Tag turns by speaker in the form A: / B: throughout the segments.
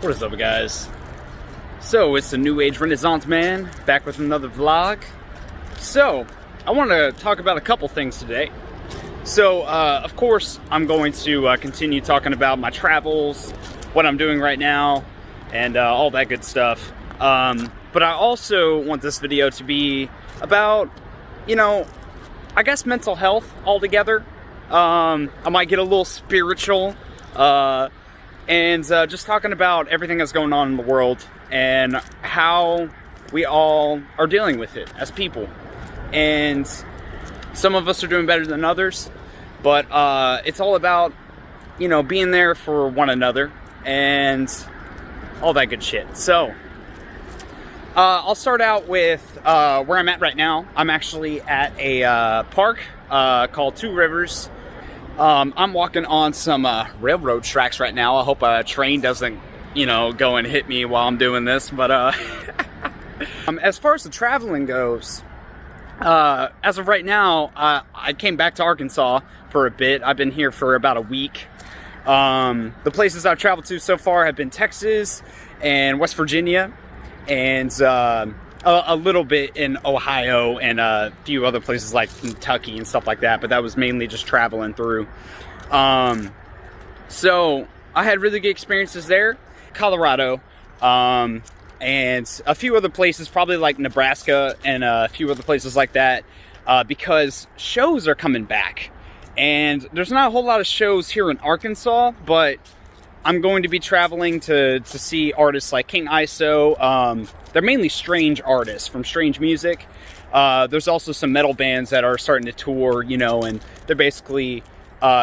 A: What is up, guys? So, it's the New Age Renaissance Man, back with another vlog. So, I want to talk about a couple things today. So, of course, I'm going to continue talking about my travels, what I'm doing right now, and all that good stuff. But I also want this video to be about, I guess mental health altogether. I might get a little spiritual, and just talking about everything that's going on in the world and how we all are dealing with it as people. And some of us are doing better than others, but it's all about, being there for one another and all that good shit. So, I'll start out with where I'm at right now. I'm actually at a park called Two Rivers. I'm walking on some railroad tracks right now. I hope a train doesn't, go and hit me while I'm doing this. But as far as the traveling goes, as of right now, I came back to Arkansas for a bit. I've been here for about a week. The places I've traveled to so far have been Texas and West Virginia, and a little bit in Ohio and a few other places like Kentucky and stuff like that, but that was mainly just traveling through. So I had really good experiences there. Colorado, and a few other places, probably like Nebraska and a few other places like that, because shows are coming back. And there's not a whole lot of shows here in Arkansas, but I'm going to be traveling to see artists like King ISO. They're mainly strange artists from Strange Music. There's also some metal bands that are starting to tour, and they're basically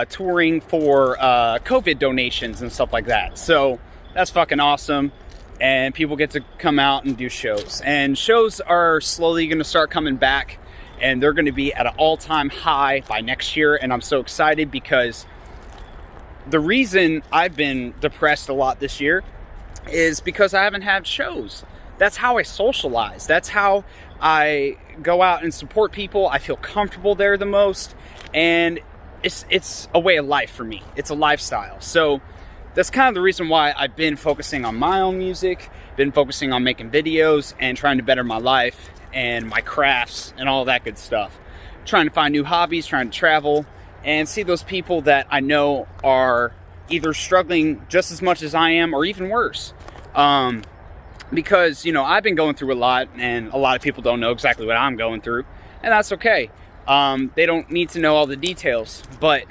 A: touring for COVID donations and stuff like that. So that's fucking awesome. And people get to come out and do shows. And shows are slowly going to start coming back. And they're going to be at an all-time high by next year. And I'm so excited because the reason I've been depressed a lot this year is because I haven't had shows. That's how I socialize. That's how I go out and support people. I feel comfortable there the most. And it's a way of life for me. It's a lifestyle. So that's kind of the reason why I've been focusing on my own music, been focusing on making videos and trying to better my life and my crafts and all that good stuff. Trying to find new hobbies, trying to travel, and see those people that I know are either struggling just as much as I am or even worse. Because, I've been going through a lot, and a lot of people don't know exactly what I'm going through, and that's okay. They don't need to know all the details, but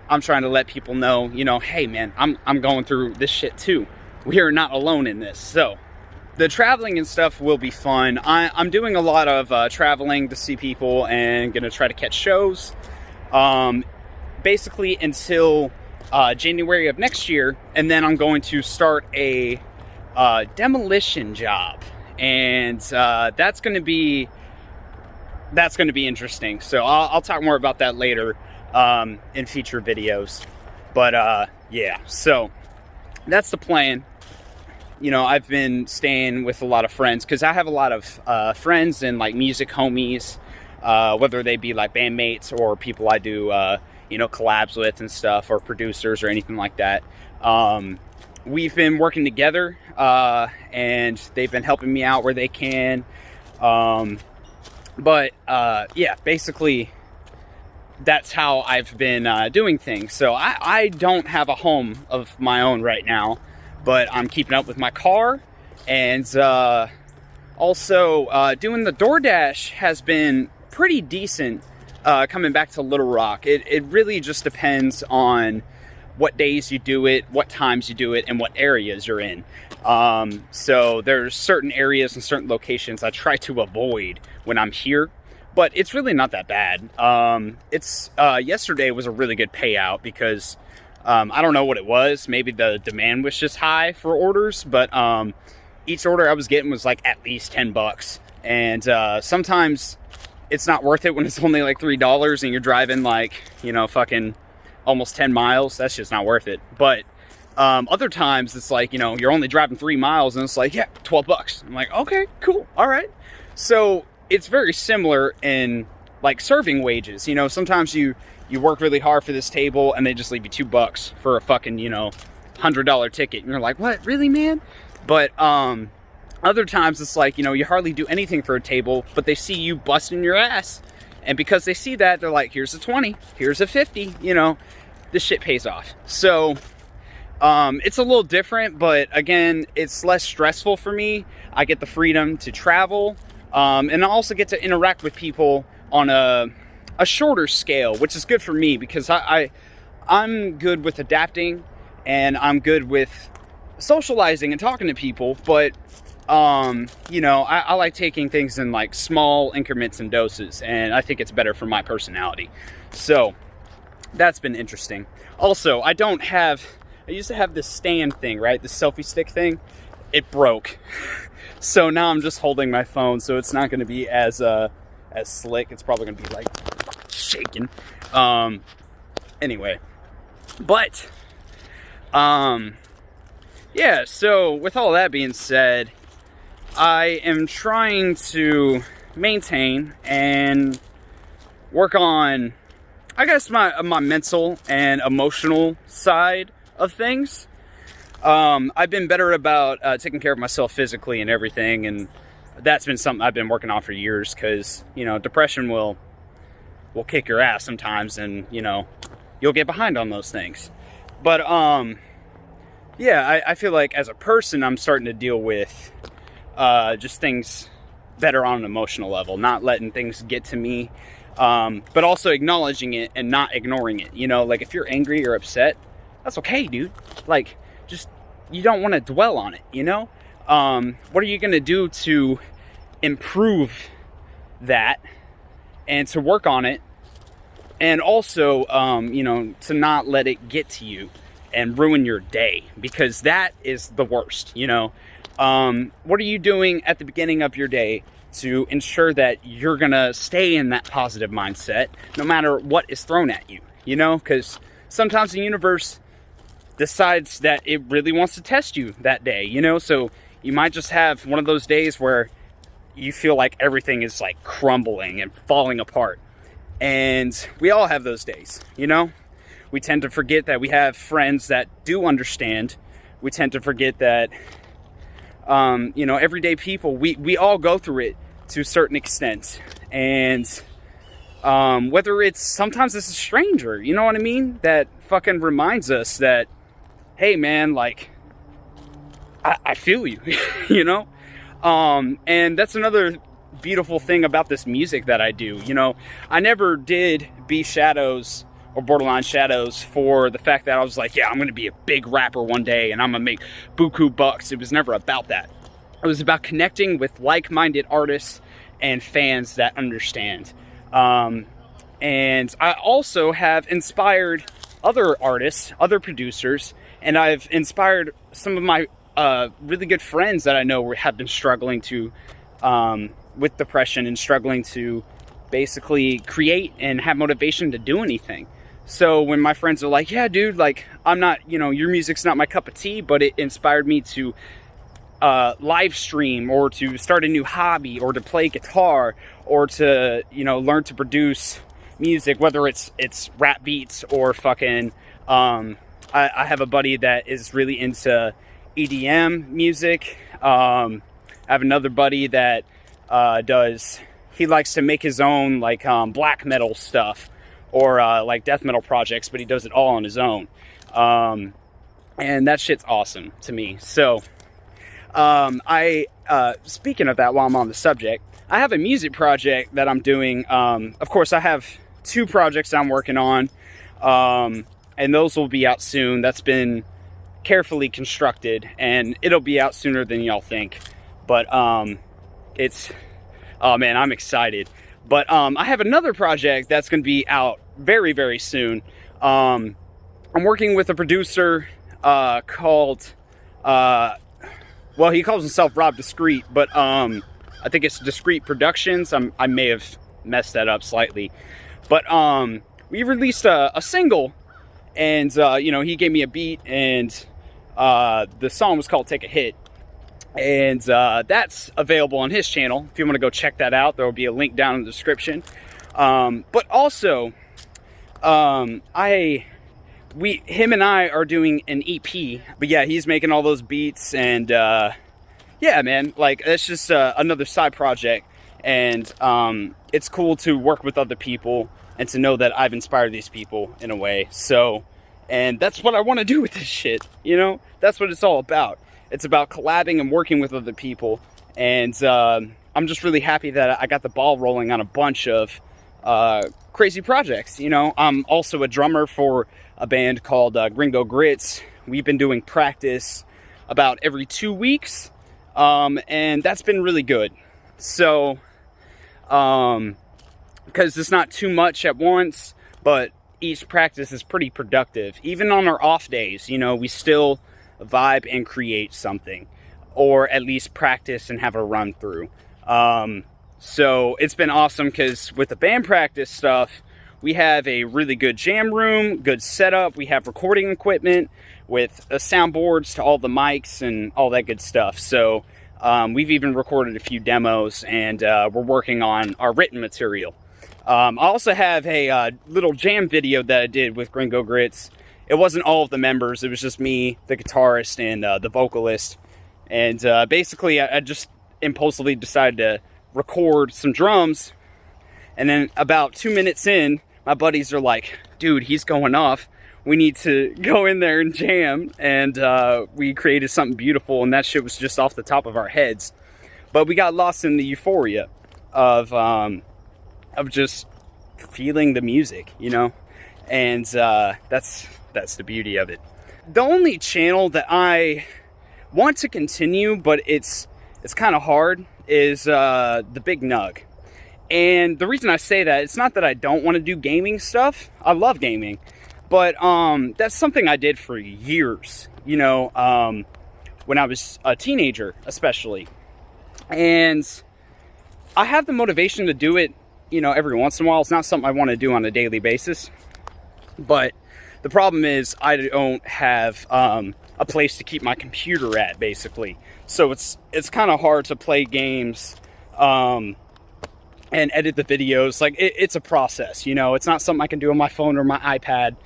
A: I'm trying to let people know, hey man, I'm going through this shit too. We are not alone in this. So the traveling and stuff will be fun. I'm doing a lot of traveling to see people and gonna try to catch shows. Basically until January of next year, and then I'm going to start a demolition job, and that's going to be interesting. So I'll talk more about that later in future videos. But yeah, so that's the plan. I've been staying with a lot of friends because I have a lot of friends and like music homies, whether they be like bandmates or people I do collabs with and stuff, or producers or anything like that. We've been working together, and they've been helping me out where they can. But yeah, basically that's how I've been doing things. So I don't have a home of my own right now, but I'm keeping up with my car. And also doing the DoorDash has been pretty decent coming back to Little Rock. It really just depends on what days you do it, what times you do it, and what areas you're in. So there's certain areas and certain locations I try to avoid when I'm here, but it's really not that bad. Yesterday was a really good payout because I don't know what it was. Maybe the demand was just high for orders, but each order I was getting was like at least $10. And sometimes it's not worth it when it's only like $3 and you're driving like, fucking almost 10 miles. That's just not worth it. But other times it's like, you're only driving 3 miles and it's like, yeah, $12. I'm like, okay, cool. All right. So it's very similar in like serving wages. Sometimes you work really hard for this table and they just leave you $2 for a fucking, $100 ticket. And you're like, what, really, man? But other times it's like, you know, you hardly do anything for a table, but they see you busting your ass. And because they see that, they're like, here's a 20, here's a 50, you know, this shit pays off. So it's a little different, but again, it's less stressful for me. I get the freedom to travel, and I also get to interact with people on a shorter scale, which is good for me because I'm good with adapting and I'm good with socializing and talking to people, but you know, I like taking things in like small increments and doses, and I think it's better for my personality. So that's been interesting. Also, I used to have this stand thing, right? The selfie stick thing. It broke. So now I'm just holding my phone, so it's not going to be as slick. It's probably going to be like shaking. Anyway, but yeah, so with all that being said, I am trying to maintain and work on, I guess, my mental and emotional side of things. I've been better about taking care of myself physically and everything, and that's been something I've been working on for years, because, you know, depression will kick your ass sometimes, and, you know, you'll get behind on those things. But yeah, I feel like as a person I'm starting to deal with just things better on an emotional level, not letting things get to me, but also acknowledging it and not ignoring it. You know, like, if you're angry or upset, that's okay, dude. Like, just, you don't want to dwell on it, you know? What are you going to do to improve that and to work on it? And also, you know, to not let it get to you and ruin your day, because that is the worst, you know? What are you doing at the beginning of your day to ensure that you're gonna stay in that positive mindset no matter what is thrown at you, you know? Because sometimes the universe decides that it really wants to test you that day, you know? So you might just have one of those days where you feel like everything is like crumbling and falling apart. And we all have those days, you know? We tend to forget that we have friends that do understand. We tend to forget that, you know, everyday people, we all go through it to a certain extent. And whether it's, sometimes it's a stranger, you know what I mean? That fucking reminds us that, hey man, like, I feel you, you know? And that's another beautiful thing about this music that I do. You know, I never did Be Shadows or Borderline Shadows for the fact that I was like, yeah, I'm gonna be a big rapper one day and I'm gonna make buku bucks. It was never about that. It was about connecting with like-minded artists and fans that understand. And I also have inspired other artists, other producers, and I've inspired some of my really good friends that I know have been struggling to with depression and struggling to basically create and have motivation to do anything. So when my friends are like, yeah, dude, like, I'm not, you know, your music's not my cup of tea, but it inspired me to live stream, or to start a new hobby, or to play guitar, or to, you know, learn to produce music, whether it's rap beats or fucking, I have a buddy that is really into EDM music. I have another buddy that he likes to make his own, like, black metal stuff, or like death metal projects, but he does it all on his own. And that shit's awesome to me. So speaking of that, while I'm on the subject, I have a music project that I'm doing. Of course, I have 2 projects I'm working on, and those will be out soon. That's been carefully constructed, and it'll be out sooner than y'all think. But it's, oh man, I'm excited. But I have another project that's going to be out very, very soon. I'm working with a producer called, well, he calls himself Rob Discreet, but I think it's Discreet Productions. I may have messed that up slightly. But we released a single, and, you know, he gave me a beat, and the song was called Take a Hit. And that's available on his channel. If you want to go check that out, there will be a link down in the description. But also, I him and I are doing an EP, but yeah, he's making all those beats, and yeah, man, like, it's just another side project, and it's cool to work with other people and to know that I've inspired these people in a way. So, and that's what I want to do with this shit, you know? That's what it's all about. It's about collabing and working with other people, and I'm just really happy that I got the ball rolling on a bunch of crazy projects, you know? I'm also a drummer for a band called Gringo Grits. We've been doing practice about every 2 weeks, and that's been really good. So, because it's not too much at once, but each practice is pretty productive. Even on our off days, you know, we still vibe and create something, or at least practice and have a run through. So it's been awesome, because with the band practice stuff, we have a really good jam room, good setup. We have recording equipment with soundboards to all the mics and all that good stuff. So we've even recorded a few demos, and we're working on our written material. I also have a little jam video that I did with Gringo Grits. It wasn't all of the members. It was just me, the guitarist, and the vocalist. And basically, I just impulsively decided to record some drums. And then about 2 minutes in, my buddies are like, dude, he's going off. We need to go in there and jam. And we created something beautiful, and that shit was just off the top of our heads. But we got lost in the euphoria of just feeling the music, you know? And that's the beauty of it. The only channel that I want to continue, but it's kind of hard, is the Big Nug. And the reason I say that, it's not that I don't want to do gaming stuff. I love gaming. But that's something I did for years, you know, when I was a teenager, especially. And I have the motivation to do it, you know, every once in a while. It's not something I want to do on a daily basis. But the problem is I don't have a place to keep my computer at, basically. So it's kind of hard to play games and edit the videos. Like, it's a process, you know. It's not something I can do on my phone or my iPad.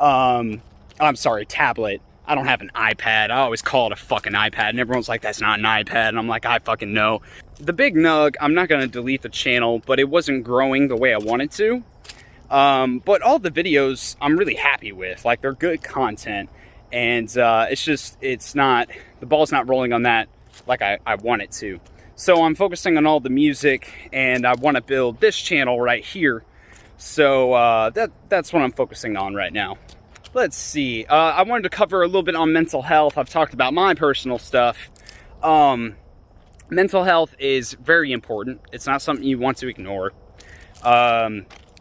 A: I'm sorry, tablet. I don't have an iPad. I always call it a fucking iPad, and everyone's like, that's not an iPad. And I'm like, I fucking know. The Big Nug, I'm not going to delete the channel, but it wasn't growing the way I wanted to. But all the videos I'm really happy with. Like, they're good content. And it's not, the ball's not rolling on that like I want it to. So I'm focusing on all the music, and I want to build this channel right here. So that's what I'm focusing on right now. Let's see. I wanted to cover a little bit on mental health. I've talked about my personal stuff. Mental health is very important. It's not something you want to ignore.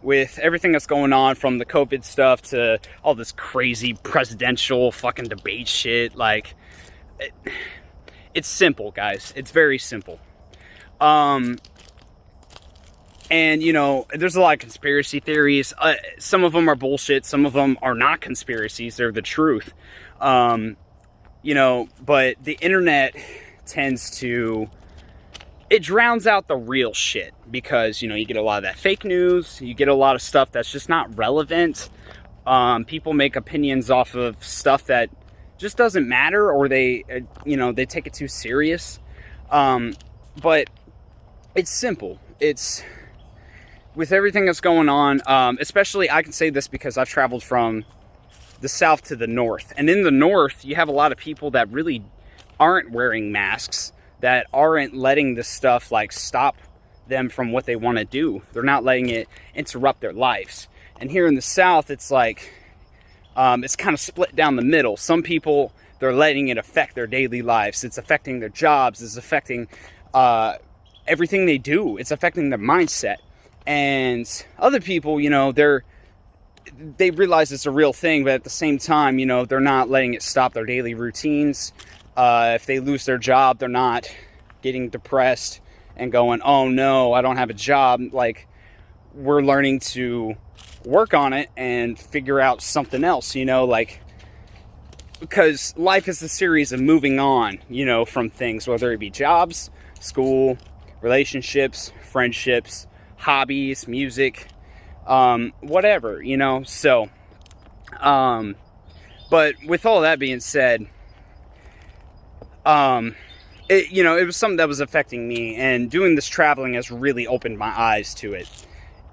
A: With everything that's going on, from the COVID stuff to all this crazy presidential fucking debate shit, like, it's simple, guys. It's very simple. And, you know, there's a lot of conspiracy theories. Some of them are bullshit. Some of them are not conspiracies. They're the truth. You know, but the internet tends to, it drowns out the real shit, because, you know, you get a lot of that fake news. You get a lot of stuff that's just not relevant. People make opinions off of stuff that just doesn't matter, or they, you know, they take it too serious. But it's simple. It's, with everything that's going on, especially, I can say this because I've traveled from the south to the north. And in the north, you have a lot of people that really aren't wearing masks, that aren't letting this stuff, like, stop them from what they want to do. They're not letting it interrupt their lives. And here in the south, it's like, it's kind of split down the middle. Some people, they're letting it affect their daily lives. It's affecting their jobs. It's affecting everything they do. It's affecting their mindset. And other people, you know, they realize it's a real thing, but at the same time, you know, they're not letting it stop their daily routines. If they lose their job, they're not getting depressed and going, oh no, I don't have a job. Like, we're learning to work on it and figure out something else, you know, like, because life is a series of moving on, you know, from things, whether it be jobs, school, relationships, friendships, hobbies, music, whatever, you know. So But with all that being said, it was something that was affecting me, and doing this traveling has really opened my eyes to it.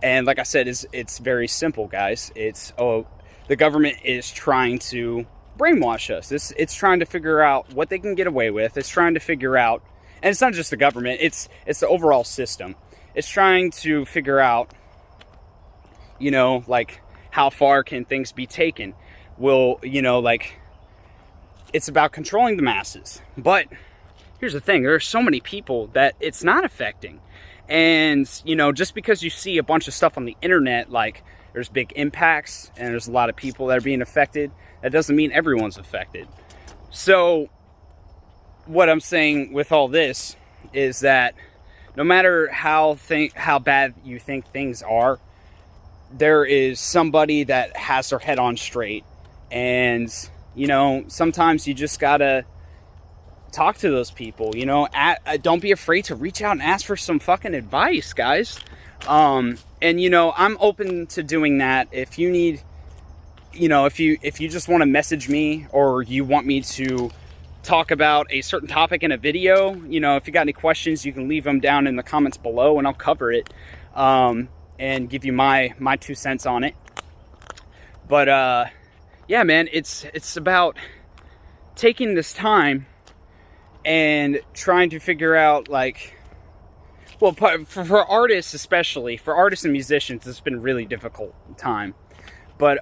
A: And like I said, it's very simple, guys. The government is trying to brainwash us. It's trying to figure out what they can get away with. It's trying to figure out, and it's not just the government, it's the overall system. It's trying to figure out, like, how far can things be taken? It's about controlling the masses. But here's the thing, there are so many people that it's not affecting. And, just because you see a bunch of stuff on the internet, like there's big impacts and there's a lot of people that are being affected, that doesn't mean everyone's affected. So what I'm saying with all this is that no matter how bad you think things are, there is somebody that has their head on straight. And, sometimes you just gotta talk to those people, don't be afraid to reach out and ask for some fucking advice, guys. And I'm open to doing that. If you need, if you just want to message me, or you want me to talk about a certain topic in a video, if you got any questions, you can leave them down in the comments below and I'll cover it, and give you my 2 cents on it. But yeah, man, it's about taking this time and trying to figure out, like, well, for artists especially, for artists and musicians, it's been a really difficult time. But,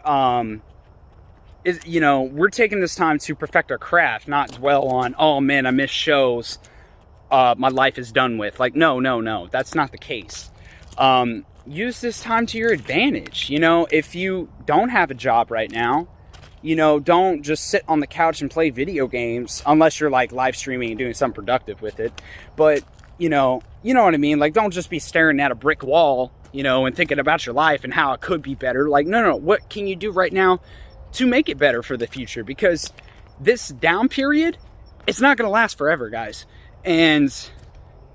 A: we're taking this time to perfect our craft, not dwell on, oh man, I miss shows, my life is done with. Like, no, that's not the case. Use this time to your advantage. If you don't have a job right now, don't just sit on the couch and play video games, unless you're like live streaming and doing something productive with it. But, you know what I mean? Like, don't just be staring at a brick wall, and thinking about your life and how it could be better. Like, no, what can you do right now to make it better for the future? Because this down period, it's not going to last forever, guys. And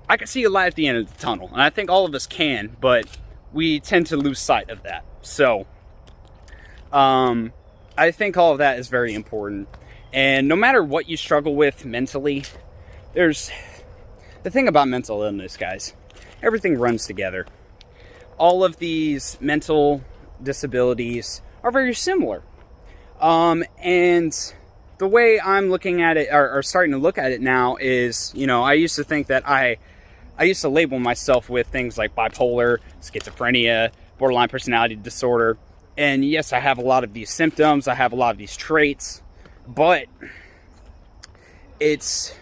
A: I can see a light at the end of the tunnel, and I think all of us can, but we tend to lose sight of that. So, I think all of that is very important. And no matter what you struggle with mentally, there's the thing about mental illness, guys. Everything runs together. All of these mental disabilities are very similar. And the way I'm looking at it, or starting to look at it now, is, I used to think that I used to label myself with things like bipolar, schizophrenia, borderline personality disorder. And yes, I have a lot of these symptoms, I have a lot of these traits, but it's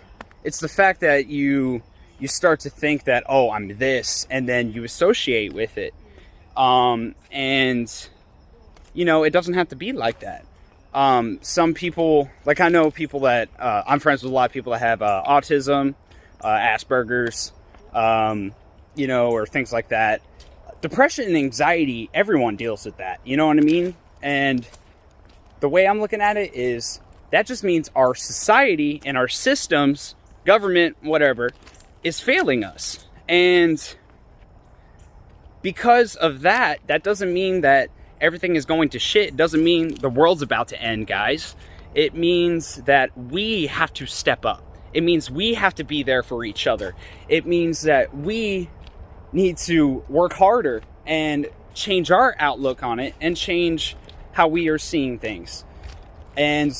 A: the fact that you start to think that, oh, I'm this, and then you associate with it. And, it doesn't have to be like that. Some people, like, I know people that, I'm friends with a lot of people that have autism, Asperger's, or things like that. Depression and anxiety, everyone deals with that, you know what I mean? And the way I'm looking at it is, that just means our society and our systems, government, whatever, is failing us. And because of that, that doesn't mean that everything is going to shit. It doesn't mean the world's about to end, guys. It means that we have to step up. It means we have to be there for each other. It means that we need to work harder and change our outlook on it and change how we are seeing things. And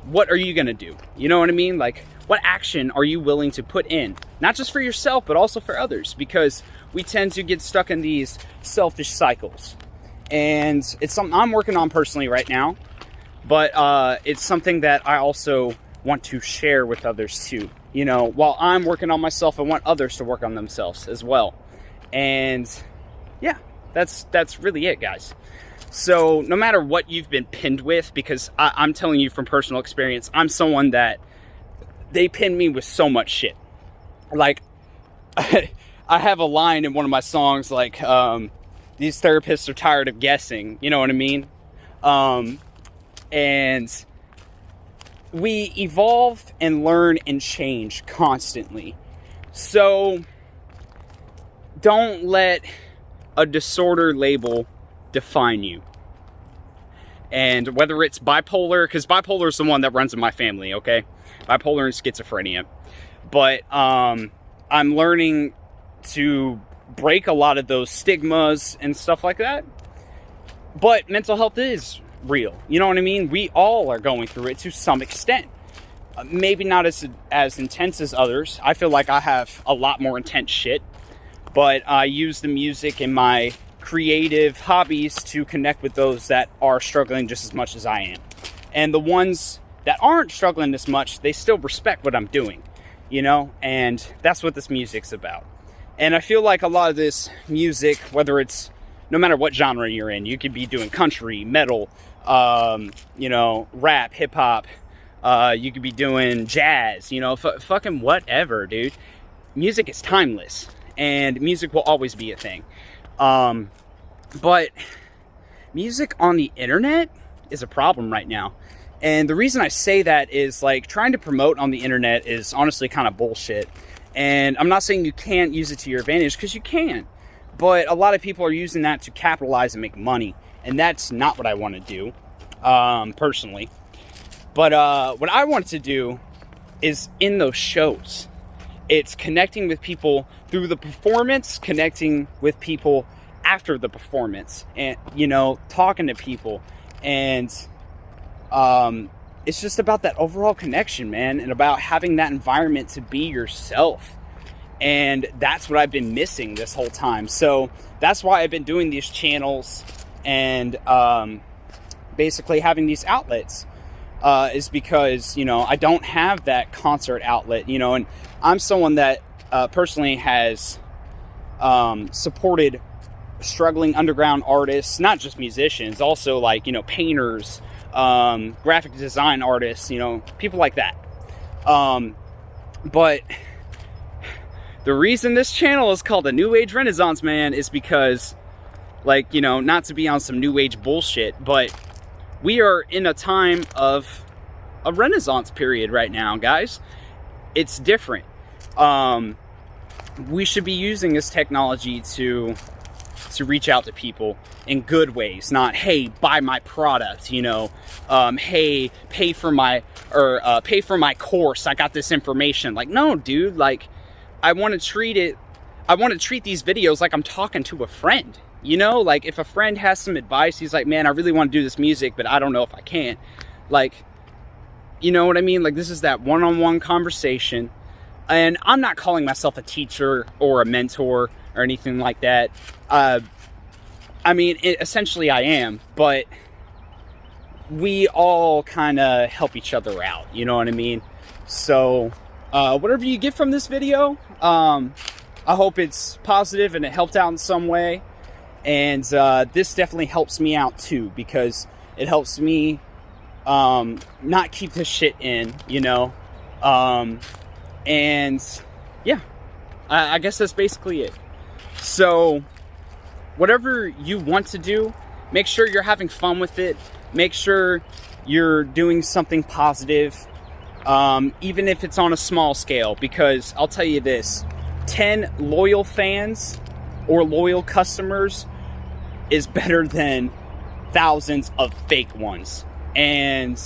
A: what are you going to do? You know what I mean? Like, what action are you willing to put in? Not just for yourself, but also for others. Because we tend to get stuck in these selfish cycles. And it's something I'm working on personally right now. But it's something that I also want to share with others too. While I'm working on myself, I want others to work on themselves as well. And yeah, that's really it, guys. So no matter what you've been pinned with, because I'm telling you from personal experience, I'm someone that they pin me with so much shit. Like, I have a line in one of my songs, like, these therapists are tired of guessing, you know what I mean? And we evolve and learn and change constantly. So don't let a disorder label define you. And whether it's bipolar, because bipolar is the one that runs in my family, okay? Bipolar and schizophrenia. But I'm learning to break a lot of those stigmas and stuff like that. But mental health is real. You know what I mean? We all are going through it to some extent. Maybe not as intense as others. I feel like I have a lot more intense shit. But I use the music and my creative hobbies to connect with those that are struggling just as much as I am. And the ones that aren't struggling as much, they still respect what I'm doing, you know? And that's what this music's about. And I feel like a lot of this music, whether it's, no matter what genre you're in, you could be doing country, metal, you know, rap, hip hop, you could be doing jazz, you know, fucking whatever, dude. Music is timeless, and music will always be a thing. But music on the internet is a problem right now. And the reason I say that is, like, trying to promote on the internet is honestly kind of bullshit. And I'm not saying you can't use it to your advantage, because you can. But a lot of people are using that to capitalize and make money. And that's not what I want to do, personally. But what I want to do is in those shows. It's connecting with people through the performance, connecting with people after the performance, and, you know, talking to people. And it's just about that overall connection, man, and about having that environment to be yourself. And that's what I've been missing this whole time. So that's why I've been doing these channels and basically having these outlets, is because, you know, I don't have that concert outlet, you know. And I'm someone that personally has supported struggling underground artists, not just musicians, also, like, you know, painters, graphic design artists, you know, people like that. But the reason this channel is called the New Age Renaissance Man is because, like, you know, not to be on some New Age bullshit, but we are in a time of a Renaissance period right now, guys. It's different. We should be using this technology to reach out to people in good ways, not, hey, buy my product, you know, hey, pay for my course, I got this information. Like, no, dude, like, I want to treat these videos like I'm talking to a friend, you know. Like, if a friend has some advice, he's like, man, I really want to do this music, but I don't know if I can. Like, you know what I mean? Like, this is that one-on-one conversation. And I'm not calling myself a teacher or a mentor or anything like that. I mean, essentially I am, but we all kind of help each other out, you know what I mean? So, whatever you get from this video, I hope it's positive and it helped out in some way. And this definitely helps me out too, because it helps me not keep this shit in, you know? And yeah, I guess that's basically it. So whatever you want to do, make sure you're having fun with it. Make sure you're doing something positive, even if it's on a small scale, because I'll tell you this, 10 loyal fans or loyal customers is better than thousands of fake ones. And,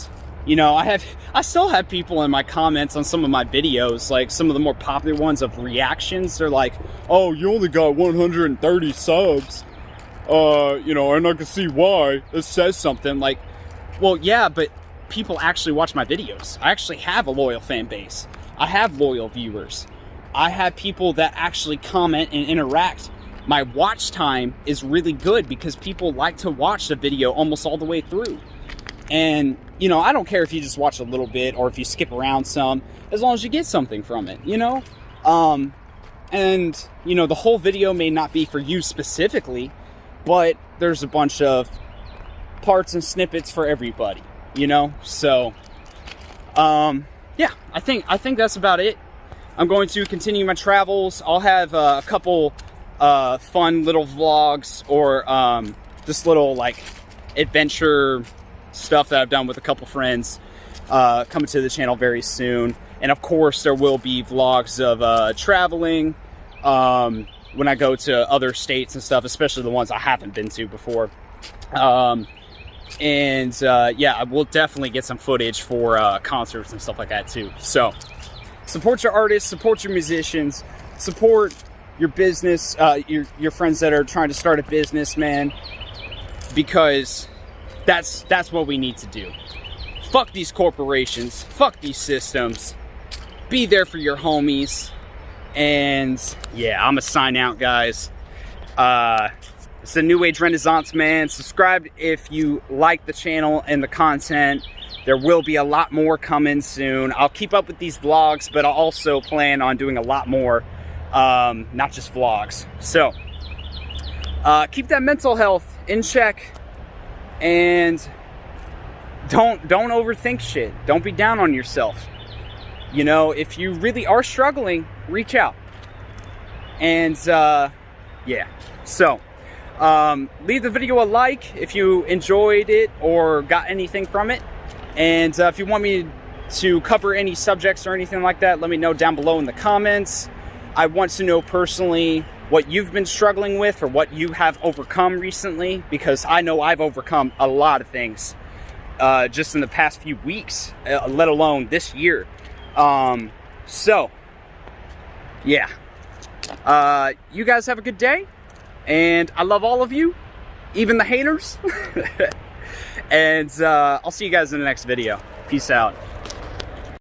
A: you know, I still have people in my comments on some of my videos, like some of the more popular ones of reactions. They're like, oh, you only got 130 subs. You know, and I can see why. It says something. Like, well, yeah, but people actually watch my videos. I actually have a loyal fan base. I have loyal viewers. I have people that actually comment and interact. My watch time is really good because people like to watch the video almost all the way through. And, you know, I don't care if you just watch a little bit or if you skip around some, as long as you get something from it, you know? And, you know, the whole video may not be for you specifically, but there's a bunch of parts and snippets for everybody, you know? So, yeah, I think that's about it. I'm going to continue my travels. I'll have a couple fun little vlogs or just little, like, adventure stuff that I've done with a couple friends coming to the channel very soon. And of course there will be vlogs of traveling when I go to other states and stuff, especially the ones I haven't been to before. And yeah, we'll definitely get some footage for concerts and stuff like that too. So support your artists, support your musicians, support your business, your friends that are trying to start a business, man, because that's what we need to do. Fuck these corporations, fuck these systems, be there for your homies. And yeah, I'm gonna sign out, guys. It's the New Age Renaissance Man. Subscribe if you like the channel and the content. There will be a lot more coming soon. I'll keep up with these vlogs, but I'll also plan on doing a lot more, not just vlogs. So keep that mental health in check, and don't overthink shit. Don't be down on yourself. You know, if you really are struggling, reach out. And yeah, so leave the video a like if you enjoyed it or got anything from it. And if you want me to cover any subjects or anything like that, let me know down below in the comments. I want to know personally what you've been struggling with or what you have overcome recently, because I know I've overcome a lot of things just in the past few weeks, let alone this year. So yeah, you guys have a good day, and I love all of you, even the haters. And I'll see you guys in the next video. Peace out.